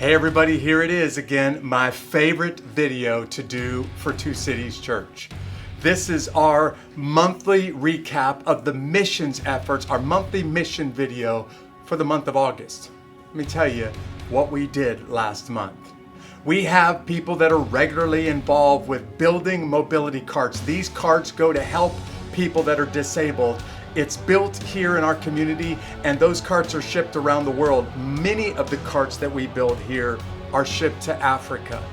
Hey everybody, here it is again, my favorite video to do for Two Cities Church. This is our monthly recap of the missions efforts, our monthly mission video for the month of August. Let me tell you what we did last month. We have people that are regularly involved with building mobility carts. These carts go to help people that are disabled. It's built here in our community, and those carts are shipped around the world. Many of the carts that we build here are shipped to Africa.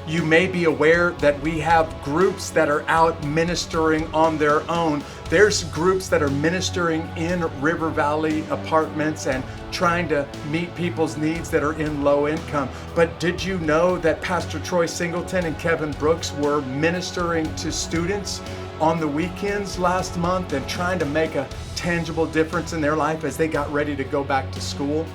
You may be aware that we have groups that are out ministering on their own. There's groups that are ministering in River Valley apartments and trying to meet people's needs that are in low income. But did you know that Pastor Troy Singleton and Kevin Brooks were ministering to students on the weekends last month and trying to make a tangible difference in their life as they got ready to go back to school?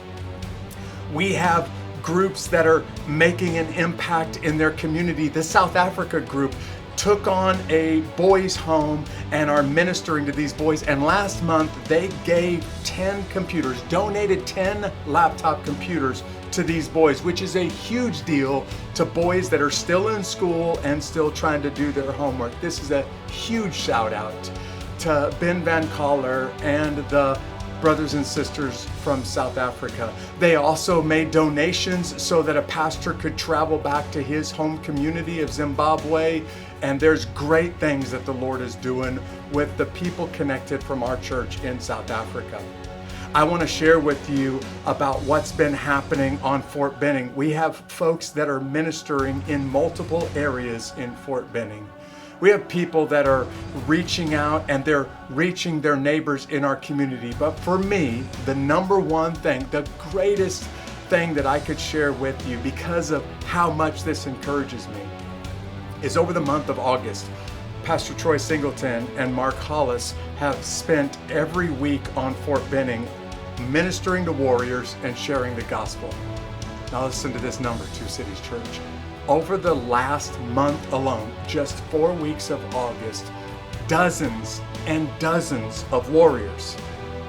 We have groups that are making an impact in their community. The South Africa group took on a boys' home and are ministering to these boys. And last month they gave 10 computers, donated 10 laptop computers to these boys, which is a huge deal to boys that are still in school and still trying to do their homework. This is a huge shout out to Ben Van Coller and the brothers and sisters from South Africa. They also made donations so that a pastor could travel back to his home community of Zimbabwe. And there's great things that the Lord is doing with the people connected from our church in South Africa. I want to share with you about what's been happening on Fort Benning. We have folks that are ministering in multiple areas in Fort Benning. We have people that are reaching out and they're reaching their neighbors in our community. But for me, the number one thing, the greatest thing that I could share with you because of how much this encourages me is over the month of August, Pastor Troy Singleton and Mark Hollis have spent every week on Fort Benning ministering to warriors and sharing the gospel. Now listen to this number, Two Cities Church. Over the last month alone, just 4 weeks of August, dozens and dozens of warriors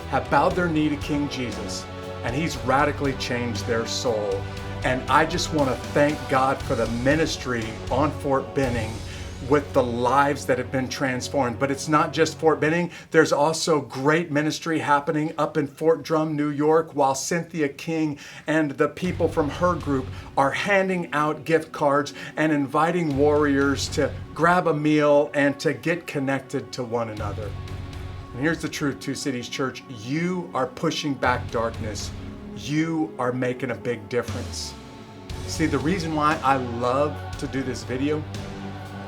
have bowed their knee to King Jesus, and he's radically changed their soul. And I just want to thank God for the ministry on Fort Benning with the lives that have been transformed. But it's not just Fort Benning. There's also great ministry happening up in Fort Drum, New York, while Cynthia King and the people from her group are handing out gift cards and inviting warriors to grab a meal and to get connected to one another. And here's the truth, Two Cities Church. You are pushing back darkness. You are making a big difference. See, the reason why I love to do this video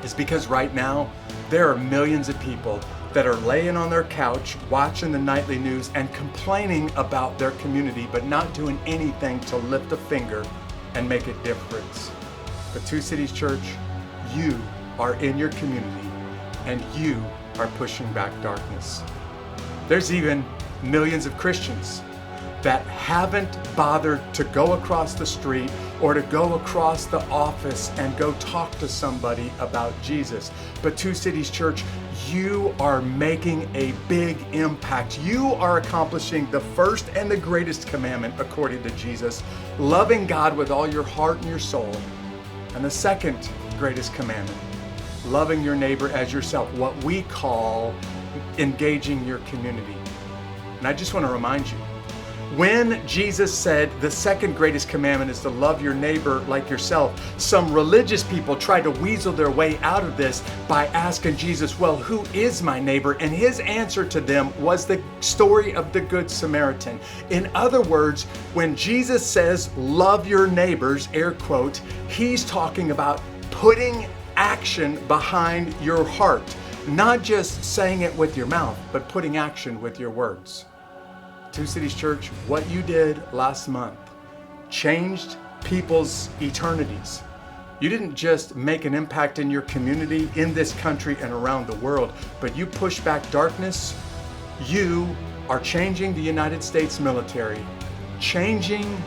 is because right now there are millions of people that are laying on their couch watching the nightly news and complaining about their community, but not doing anything to lift a finger and make a difference. But Two Cities Church, you are in your community and you are pushing back darkness. There's even millions of Christians that haven't bothered to go across the street or to go across the office and go talk to somebody about Jesus. But Two Cities Church, you are making a big impact. You are accomplishing the first and the greatest commandment according to Jesus, loving God with all your heart and your soul. And the second greatest commandment, loving your neighbor as yourself, what we call engaging your community. And I just want to remind you, when Jesus said the second greatest commandment is to love your neighbor like yourself, some religious people tried to weasel their way out of this by asking Jesus, well, who is my neighbor? And his answer to them was the story of the Good Samaritan. In other words, when Jesus says, love your neighbors, air quote, he's talking about putting action behind your heart, not just saying it with your mouth, but putting action with your words. Two Cities Church, what you did last month changed people's eternities. You didn't just make an impact in your community, in this country, and around the world, but you push back darkness. You are changing the United States military, changing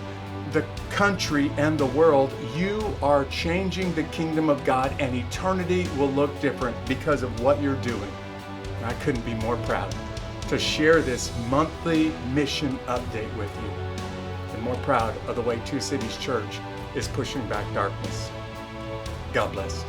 the country and the world. You are changing the kingdom of God, and eternity will look different because of what you're doing. And I couldn't be more proud to share this monthly mission update with you. And more proud of the way Two Cities Church is pushing back darkness. God bless.